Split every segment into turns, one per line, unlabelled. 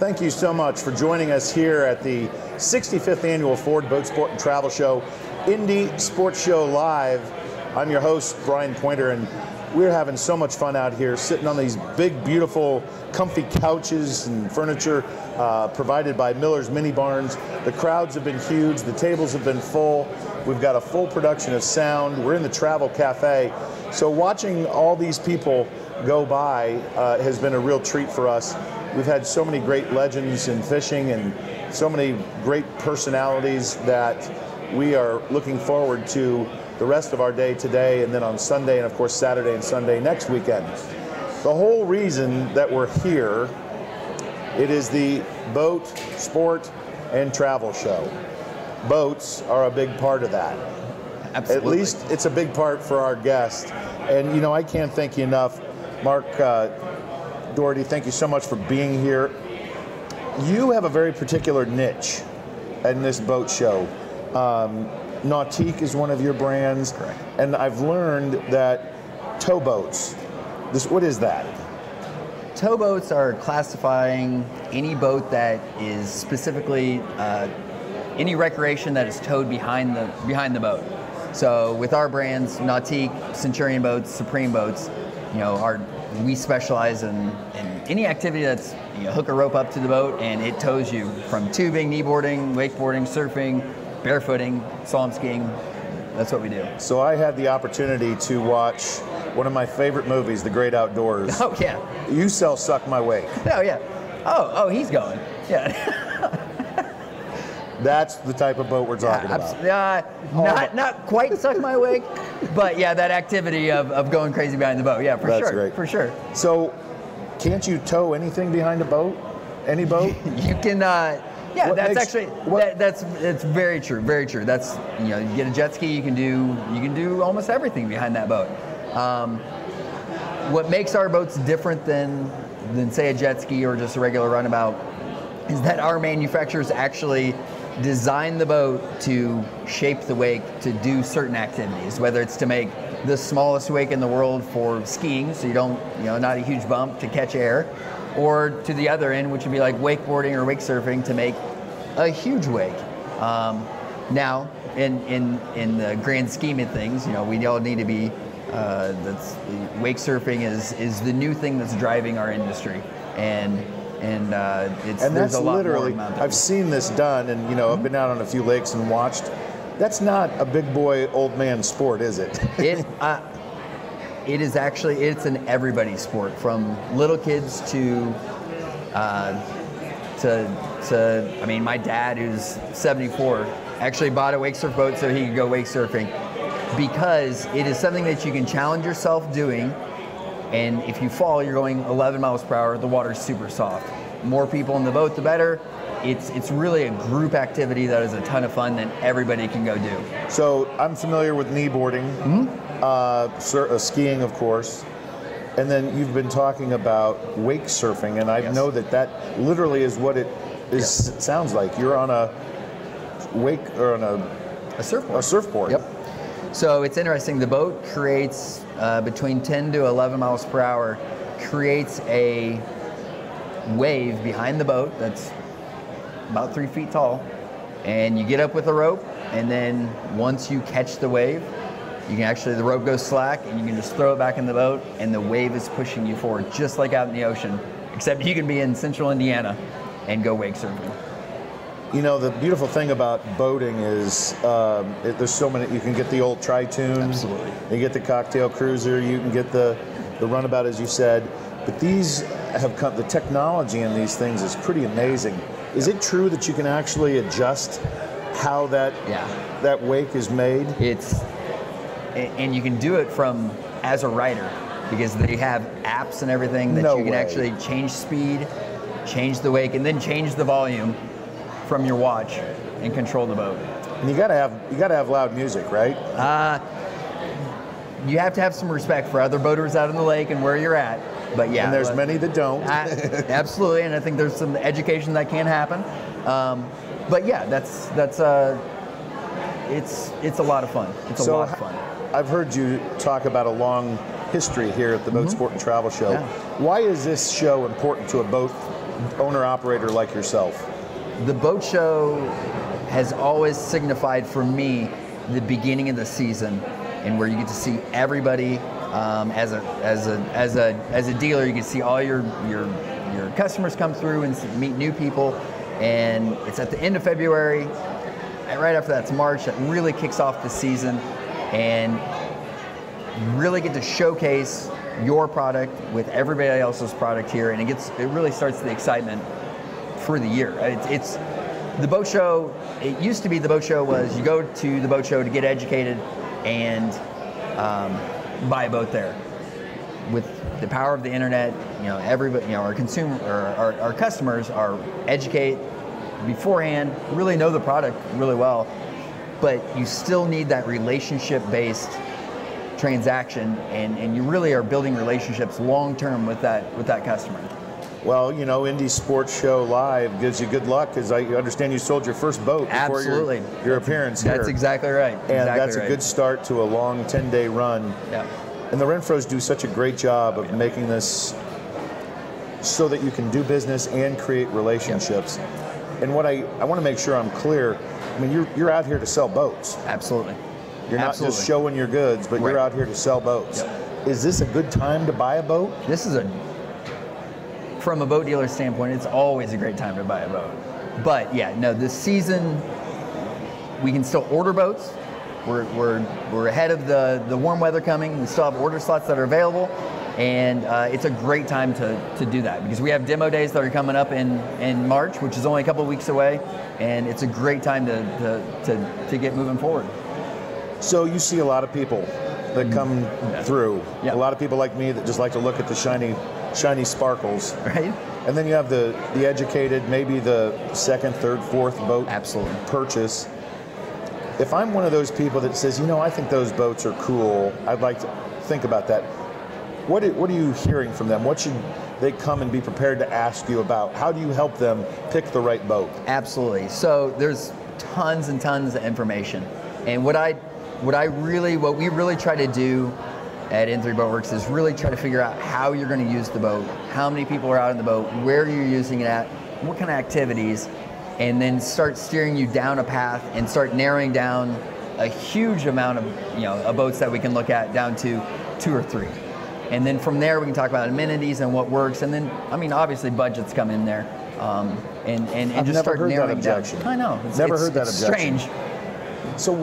thank you so much for joining us here at the 65th Annual Ford Boat Sport and Travel Show, Indy Sports Show Live. I'm your host, Brian Pointer, and we're having so much fun out here, sitting on these big, beautiful, comfy couches and furniture provided by Miller's Mini Barns. The crowds have been huge. The tables have been full. We've got a full production of sound. We're in the Travel Cafe. So watching all these people go by has been a real treat for us. We've had so many great legends in fishing and so many great personalities that we are looking forward to the rest of our day today, and then on Sunday, and of course Saturday and Sunday next weekend. The whole reason that we're here, it is the Boat, Sport, and Travel Show. Boats are a big part of that.
Absolutely.
At least it's a big part for our guest. And you know, I can't thank you enough. Mark Doherty, thank you so much for being here. You have a very particular niche in this boat show. Nautique is one of your brands.
Correct.
And I've learned that towboats, what is that?
Towboats are classifying any boat that is specifically any recreation that is towed behind the boat. So with our brands, Nautique, Centurion boats, Supreme boats, we specialize in any activity that's hook a rope up to the boat and it tows you, from tubing, kneeboarding, wakeboarding, surfing, barefooting, slalom skiing. That's what we do.
So I had the opportunity to watch one of my favorite movies, The Great Outdoors.
Oh yeah.
You sell Suck My Wake.
Oh yeah. Oh, he's going. Yeah.
That's the type of boat we're talking about.
Not quite Suck My Wake, but yeah, that activity of going crazy behind the boat. Yeah, for
That's
sure.
Great.
For sure.
So, can't you tow anything behind a boat? Any boat?
You can. Yeah, that's very true. Very true. That's you get a jet ski. You can do almost everything behind that boat. What makes our boats different than say a jet ski or just a regular runabout is that our manufacturers actually design the boat to shape the wake to do certain activities, whether it's to make the smallest wake in the world for skiing, so you don't, not a huge bump to catch air, or to the other end, which would be like wakeboarding or wake surfing to make a huge wake. Now, in the grand scheme of things, we all need to be, wake surfing is the new thing that's driving our industry, and there's a lot
literally,
more
I've seen this done, and I've been out on a few lakes and watched. That's not a big boy, old man sport, is it?
It is actually, it's an everybody sport, from little kids to my dad, who's 74, actually bought a wake surf boat so he could go wake surfing, because it is something that you can challenge yourself doing. And if you fall, you're going 11 miles per hour. The water's super soft. More people in the boat, the better. It's really a group activity that is a ton of fun that everybody can go do.
So I'm familiar with kneeboarding, skiing, of course, and then you've been talking about wake surfing, and I know that literally is what it is. Sounds like you're on a wake or on a surfboard. A surfboard.
Yep. So it's interesting. The boat creates between 10 to 11 miles per hour, creates a wave behind the boat that's about 3 feet tall, and you get up with a rope, and then once you catch the wave, the rope goes slack, and you can just throw it back in the boat, and the wave is pushing you forward, just like out in the ocean, except you can be in central Indiana and go wake surfing.
The beautiful thing about boating is there's so many. You can get the old tri-tune.
Absolutely.
You get the cocktail cruiser. You can get the runabout, as you said. But these have come. The technology in these things is pretty amazing. Is it true that you can actually adjust how that wake is made?
And you can do it from as a rider, because they have apps and everything that you can actually change speed, change the wake, and then change the volume from your watch and control the boat.
And you gotta have loud music, right?
You have to have some respect for other boaters out in the lake and where you're at. But yeah,
and there's many that don't.
Absolutely, and I think there's some education that can happen. But yeah, it's a lot of fun. It's a lot of fun.
I've heard you talk about a long history here at the Boat Sport and Travel Show.
Yeah.
Why is this show important to a boat owner-operator like yourself?
The boat show has always signified for me the beginning of the season, and where you get to see everybody. As a dealer, you can see all your customers come through and meet new people. And it's at the end of February, and right after that's March, that really kicks off the season, and you really get to showcase your product with everybody else's product here, and it really starts the excitement for the year. It's the boat show. It used to be the boat show was you go to the boat show to get educated and buy a boat there. With the power of the internet, everybody, our consumer or our customers are educate beforehand, really know the product really well, but you still need that relationship-based transaction, and you really are building relationships long-term with that customer. Well,
Indy Sports Show Live gives you good luck, because I understand you sold your first boat before your appearance here.
That's exactly right.
And that's a good start to a long 10-day run.
Yeah.
And the Renfros do such a great job of making this so that you can do business and create relationships. Yep. And what I want to make sure I'm clear, I mean, you're out here to sell boats.
Absolutely.
You're not just showing your goods, but you're out here to sell boats.
Yep.
Is this a good time to buy a boat?
From a boat dealer standpoint, it's always a great time to buy a boat. But yeah, no, this season, we can still order boats. We're ahead of the warm weather coming. We still have order slots that are available, and it's a great time to do that, because we have demo days that are coming up in March, which is only a couple of weeks away, and it's a great time to get moving forward.
So you see a lot of people that come through.
Yeah.
A lot of people like me that just like to look at the shiny sparkles.
Right.
And then you have the educated, maybe the second, third, fourth boat
Absolutely.
Purchase. If I'm one of those people that says, I think those boats are cool, I'd like to think about that. What are you hearing from them? What should they come and be prepared to ask you about? How do you help them pick the right boat?
Absolutely. So there's tons and tons of information. And what we really try to do at N3 Boatworks is really try to figure out how you're going to use the boat, how many people are out in the boat, where you're using it at, what kind of activities, and then start steering you down a path and start narrowing down a huge amount of boats that we can look at down to 2 or 3. And then from there we can talk about amenities and what works, and then obviously budgets come in there, and just start narrowing down. I know. It's
heard that objection.
Strange.
So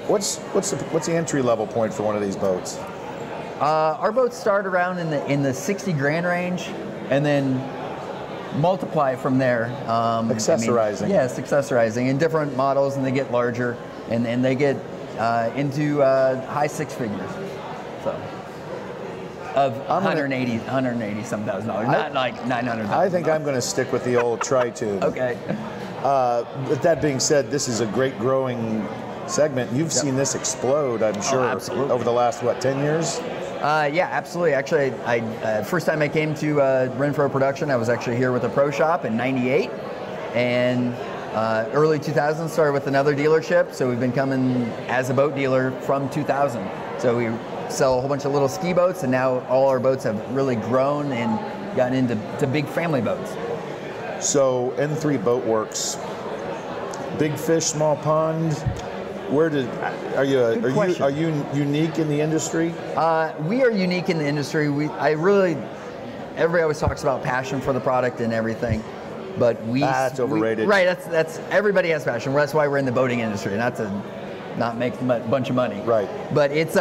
what's the entry level point for one of these boats?
Our boats start around in the 60 grand range, and then multiply from there.
Accessorizing.
Yes, accessorizing in different models, and they get larger, and they get into high 6 figures. So of $180 some thousand dollars, not like $900,000.
I think I'm going to stick with the old tri-tube.
Okay.
But that being said, this is a great growing segment. You've seen this explode, I'm sure, over the last 10 years?
Yeah, absolutely. Actually, first time I came to Renfro production, I was actually here with a pro shop in '98, and early 2000 started with another dealership. So we've been coming as a boat dealer from 2000. So we sell a whole bunch of little ski boats, and now all our boats have really grown and gotten into big family boats.
So N3 Boatworks, big fish, small pond. Are you unique in the industry?
We are unique in the industry. Everybody always talks about passion for the product and everything, but
that's overrated.
Right. That's everybody has passion. That's why we're in the boating industry, not to not make a bunch of money.
Right.
But it's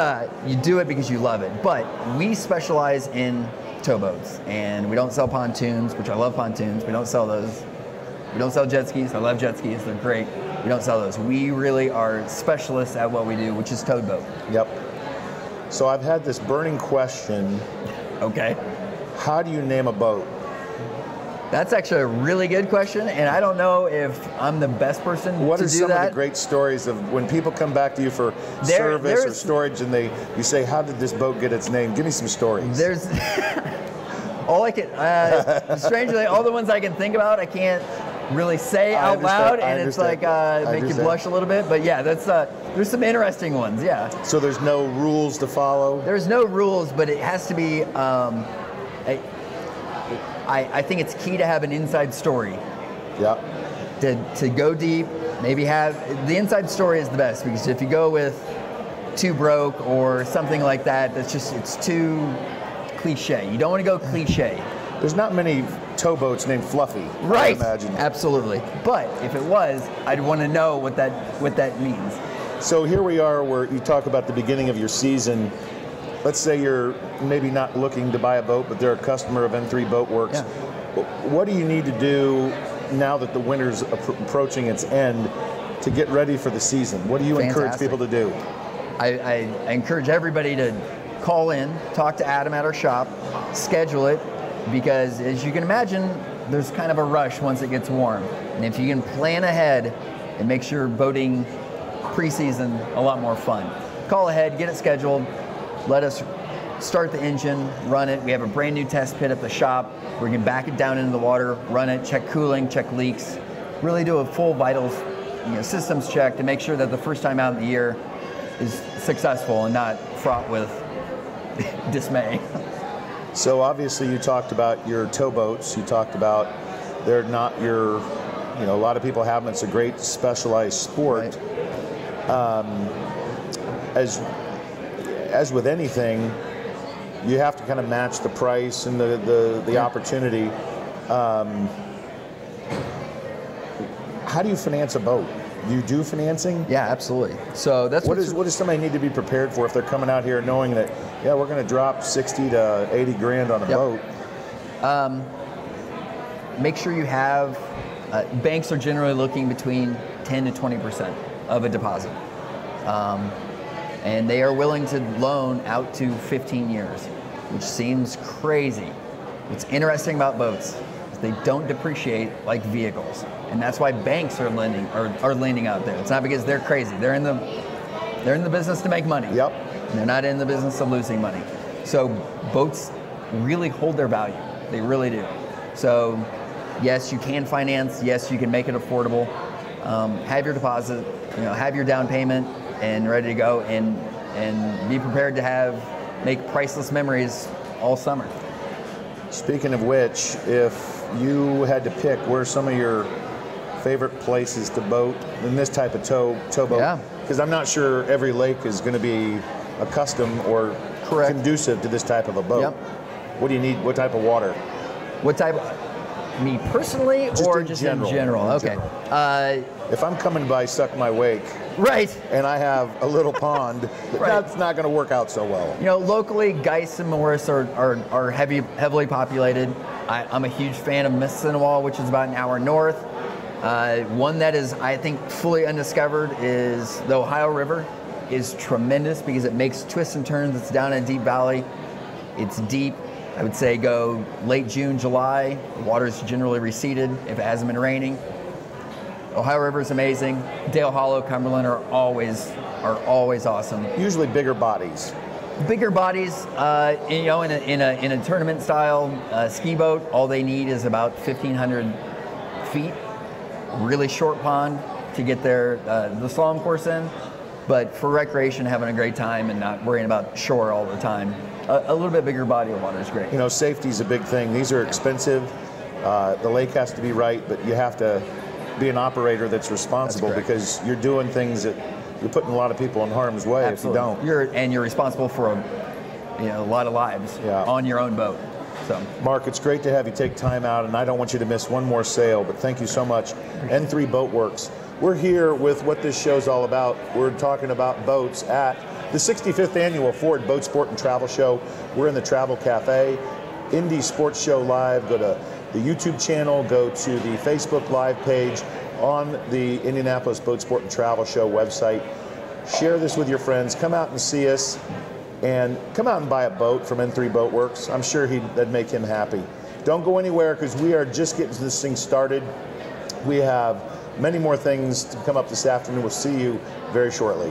you do it because you love it. But we specialize in towboats, and we don't sell pontoons, which I love pontoons. We don't sell those. We don't sell jet skis. I love jet skis. They're great. We don't sell those. We really are specialists at what we do, which is towed boat.
Yep. So I've had this burning question.
Okay.
How do you name a boat?
That's actually a really good question, and I don't know if I'm the best person to do that.
What are some of the great stories of when people come back to you for service or storage, and you say, how did this boat get its name? Give me some stories.
There's all I can, strangely, all the ones I can think about, I can't really say out loud, and it's like make you blush a little bit. But yeah, that's there's some interesting ones. Yeah.
So there's no rules to follow.
There's no rules, but it has to be. I think it's key to have an inside story.
Yeah.
To go deep, maybe have, the inside story is the best, because if you go with too broke or something like that, it's too cliche. You don't want to go cliche.
There's not many towboats named Fluffy,
right?
I imagine.
Absolutely. But if it was, I'd want to know what that means.
So here we are, where you talk about the beginning of your season. Let's say you're maybe not looking to buy a boat, but they're a customer of N3 Boatworks.
Yeah.
What do you need to do now that the winter's approaching its end to get ready for the season? What do you encourage people to do?
I encourage everybody to call in, talk to Adam at our shop, schedule it, because as you can imagine, there's kind of a rush once it gets warm. And if you can plan ahead, it makes your boating preseason a lot more fun. Call ahead, get it scheduled, let us start the engine, run it. We have a brand new test pit at the shop where we can back it down into the water, run it, check cooling, check leaks, really do a full vitals systems check to make sure that the first time out in the year is successful and not fraught with dismay.
So obviously you talked about your towboats. You talked about they're not your, a lot of people have them. It's a great specialized sport.
Right.
As with anything, you have to kind of match the price and the opportunity. How do you finance a boat? You do financing?
Yeah, absolutely. So that's
what does somebody need to be prepared for if they're coming out here knowing that, yeah, we're going to drop 60 to 80 grand on a boat?
Make sure you have, banks are generally looking between 10 to 20% of a deposit. And they are willing to loan out to 15 years, which seems crazy. What's interesting about boats is they don't depreciate like vehicles. And that's why banks are lending out there. It's not because they're crazy. They're in the business to make money.
Yep.
And they're not in the business of losing money. So boats really hold their value. They really do. So yes, you can finance. Yes, you can make it affordable. Have your deposit, have your down payment and ready to go, and be prepared to make priceless memories all summer.
Speaking of which, if you had to pick, where some of your favorite places to boat in this type of towboat?
Yeah.
Because I'm not sure every lake is going to be accustomed or conducive to this type of a boat.
Yep.
What do you need? What type of water?
What type? Me personally, or just in general? Okay.
If I'm coming by Suck My Wake,
right,
and I have a little pond, that's not going to work out so well.
Locally, Geist and Morris are heavily populated. I'm a huge fan of Missinawall, which is about an hour north. One that is, I think, fully undiscovered is the Ohio River. Is tremendous because it makes twists and turns. It's down in a deep valley. It's deep. I would say go late June, July. The water's generally receded if it hasn't been raining. Ohio River is amazing. Dale Hollow, Cumberland are always awesome.
Usually bigger bodies.
Bigger bodies, in a tournament style ski boat, all they need is about 1,500 feet. Really short pond to get the slalom course in. But for recreation, having a great time and not worrying about shore all the time, a little bit bigger body of water is great.
Safety's a big thing. These are expensive. The lake has to be right, but you have to be an operator that's responsible, because you're doing things that you're putting a lot of people in harm's way.
Absolutely.
If you don't.
You're responsible for a lot of lives on your own boat. So,
Mark, it's great to have you take time out, and I don't want you to miss one more sale, but thank you so much. N3 Boatworks. We're here with what this show's all about. We're talking about boats at the 65th Annual Ford Boat Sport and Travel Show. We're in the Travel Cafe, Indy Sports Show Live. Go to the YouTube channel, go to the Facebook Live page on the Indianapolis Boat Sport and Travel Show website. Share this with your friends. Come out and see us, and come out and buy a boat from N3 Boatworks. I'm sure that'd make him happy. Don't go anywhere, because we are just getting this thing started. We have many more things to come up this afternoon. We'll see you very shortly.